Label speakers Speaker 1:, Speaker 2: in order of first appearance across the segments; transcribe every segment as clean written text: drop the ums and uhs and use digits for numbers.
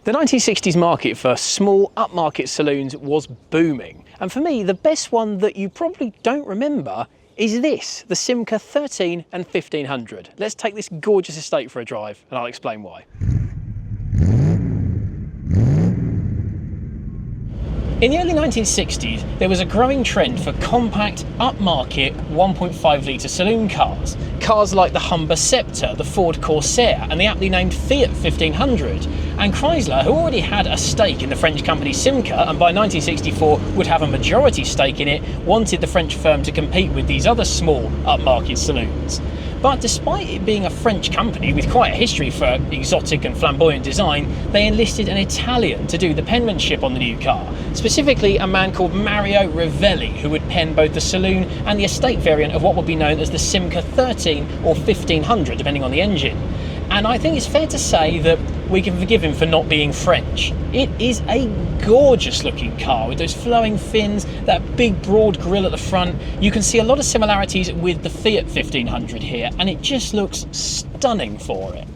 Speaker 1: The 1960s market for small upmarket saloons was booming. And for me, the best one that you probably don't remember is this, the Simca 13 and 1500. Let's take this gorgeous estate for a drive and I'll explain why. In the early 1960s, there was a growing trend for compact, upmarket 1.5 litre saloon cars. Cars like the Humber Sceptre, the Ford Corsair and the aptly named Fiat 1500. And Chrysler, who already had a stake in the French company Simca and by 1964 would have a majority stake in it, wanted the French firm to compete with these other small, upmarket saloons. But despite it being a French company with quite a history for exotic and flamboyant design, they enlisted an Italian to do the penmanship on the new car, specifically a man called Mario Ravelli, who would pen both the saloon and the estate variant of what would be known as the Simca 13 or 1500, depending on the engine. And I think it's fair to say that we can forgive him for not being French. It is a gorgeous looking car with those flowing fins, that big broad grille at the front. You can see a lot of similarities with the Fiat 1500 here, and it just looks stunning for it.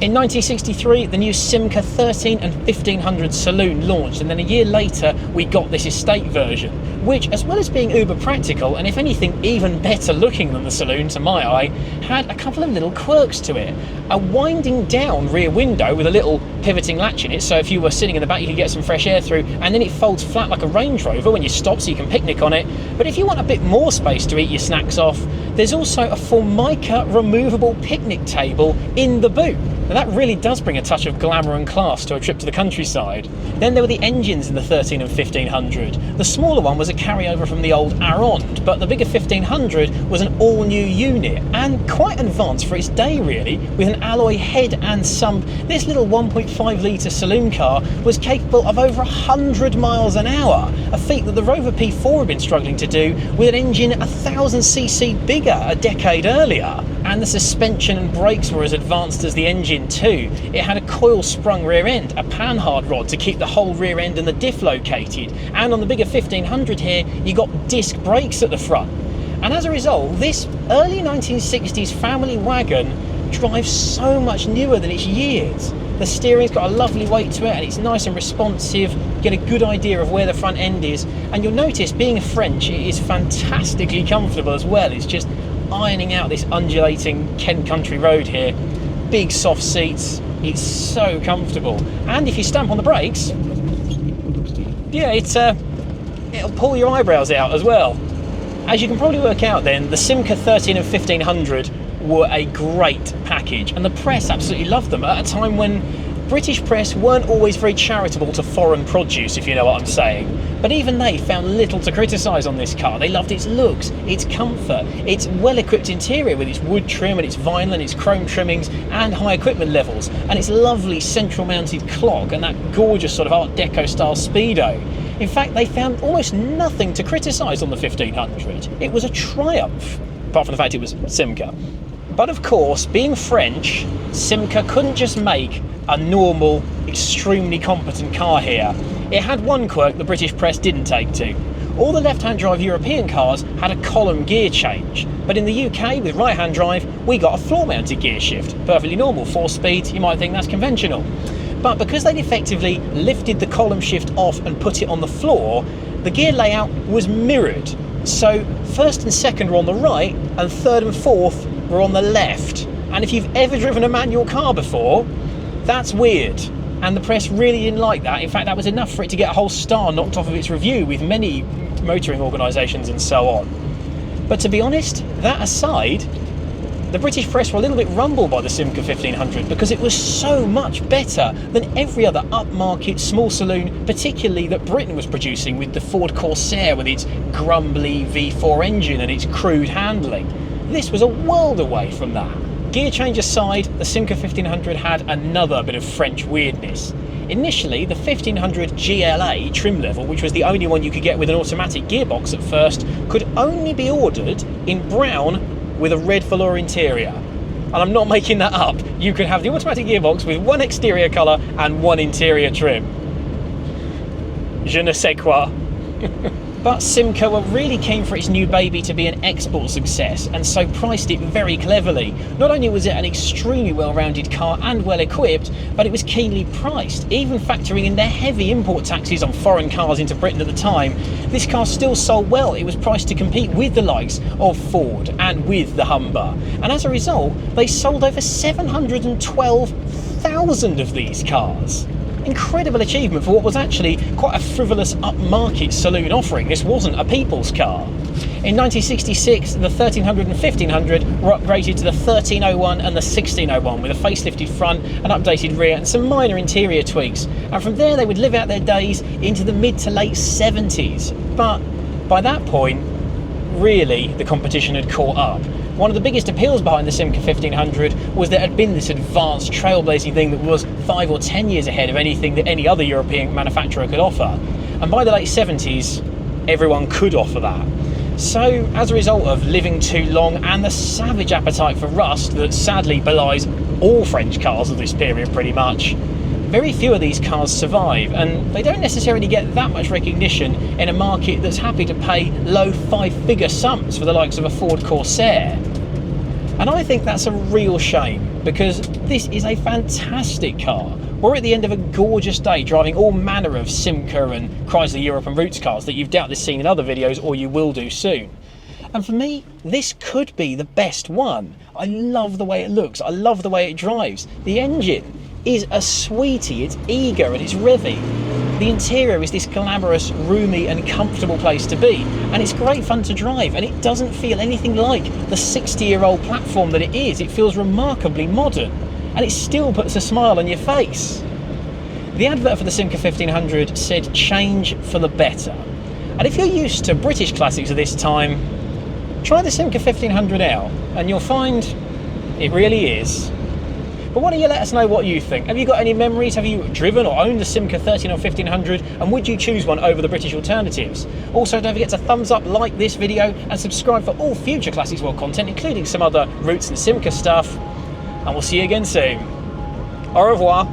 Speaker 1: In 1963, the new Simca 13 and 1500 Saloon launched, and then a year later we got this estate version, which, as well as being uber practical and if anything even better looking than the Saloon to my eye, had a couple of little quirks to it. A winding down rear window with a little pivoting latch in it, so if you were sitting in the back you could get some fresh air through, and then it folds flat like a Range Rover when you stop so you can picnic on it. But if you want a bit more space to eat your snacks off, there's also a Formica removable picnic table in the boot. Now that really does bring a touch of glamour and class to a trip to the countryside. Then there were the engines in the 13 and 1500. The smaller one was a carryover from the old Aronde, but the bigger 1500 was an all-new unit, and quite advanced for its day really, with an alloy head and sump. This little 1.5 litre saloon car was capable of over 100 miles an hour, a feat that the Rover P4 had been struggling to do with an engine 1000cc bigger a decade earlier. And the suspension and brakes were as advanced as the engine too. It had a coil-sprung rear end, a panhard rod to keep the whole rear end and the diff located, and on the bigger 1500 here you got disc brakes at the front. And as a result, this early 1960s family wagon drives so much newer than its years. The steering's got a lovely weight to it and it's nice and responsive. You get a good idea of where the front end is, and you'll notice, being French, it is fantastically comfortable as well. It's just ironing out this undulating Kent country road here. Big soft seats, it's so comfortable. And if you stamp on the brakes, yeah, it'll pull your eyebrows out as well. As you can probably work out then, the Simca 13 and 1500 were a great package, and the press absolutely loved them at a time when British press weren't always very charitable to foreign produce, if you know what I'm saying. But even they found little to criticise on this car. They loved its looks, its comfort, its well-equipped interior with its wood trim and its vinyl and its chrome trimmings and high equipment levels, and its lovely central mounted clock and that gorgeous sort of Art Deco style speedo. In fact, they found almost nothing to criticise on the 1500. It was a triumph, apart from the fact it was Simca. But of course, being French, Simca couldn't just make a normal, extremely competent car here. It had one quirk the British press didn't take to. All the left-hand drive European cars had a column gear change, but in the UK with right-hand drive we got a floor-mounted gear shift. Perfectly normal, 4 speeds, you might think that's conventional. But because they'd effectively lifted the column shift off and put it on the floor, the gear layout was mirrored. So first and second were on the right and third and fourth were on the left. And if you've ever driven a manual car before, that's weird. And the press really didn't like that. In fact, that was enough for it to get a whole star knocked off of its review with many motoring organisations and so on. But to be honest, that aside, the British press were a little bit rumbled by the Simca 1500 because it was so much better than every other upmarket small saloon, particularly that Britain was producing, with the Ford Corsair with its grumbly V4 engine and its crude handling. This was a world away from that. Gear change aside, the Simca 1500 had another bit of French weirdness. Initially, the 1500 GLA trim level, which was the only one you could get with an automatic gearbox at first, could only be ordered in brown with a red velour interior. And I'm not making that up. You could have the automatic gearbox with one exterior colour and one interior trim. Je ne sais quoi. But Simca were really keen for its new baby to be an export success, and so priced it very cleverly. Not only was it an extremely well-rounded car and well-equipped, but it was keenly priced. Even factoring in their heavy import taxes on foreign cars into Britain at the time, this car still sold well. It was priced to compete with the likes of Ford and with the Humber. And as a result, they sold over 712,000 of these cars. Incredible achievement for what was actually quite a frivolous upmarket saloon offering. This wasn't a people's car. In 1966, the 1300 and 1500 were upgraded to the 1301 and the 1601 with a facelifted front, an updated rear and some minor interior tweaks. And from there they would live out their days into the mid to late 70s. But by that point, really the competition had caught up. One of the biggest appeals behind the Simca 1500 was that it had been this advanced trailblazing thing that was 5 or 10 years ahead of anything that any other European manufacturer could offer. And by the late 70s, everyone could offer that. So, as a result of living too long and the savage appetite for rust that sadly belies all French cars of this period pretty much, very few of these cars survive, and they don't necessarily get that much recognition in a market that's happy to pay low 5-figure sums for the likes of a Ford Corsair. And I think that's a real shame, because this is a fantastic car. We're at the end of a gorgeous day driving all manner of Simca and Chrysler Europe and Roots cars that you've doubtless seen in other videos or you will do soon. And for me, this could be the best one. I love the way it looks, I love the way it drives. The engine is a sweetie, it's eager and it's revvy. The interior is this glamorous, roomy and comfortable place to be, and it's great fun to drive, and it doesn't feel anything like the 60-year-old platform that it is. It feels remarkably modern, and it still puts a smile on your face. The advert for the Simca 1500 said change for the better, and if you're used to British classics of this time, try the Simca 1500 out and you'll find it really is. But why don't you let us know what you think? Have you got any memories? Have you driven or owned a Simca 13 or 1500? And would you choose one over the British alternatives? Also, don't forget to thumbs up, like this video, and subscribe for all future Classics World content, including some other Roots and Simca stuff. And we'll see you again soon. Au revoir.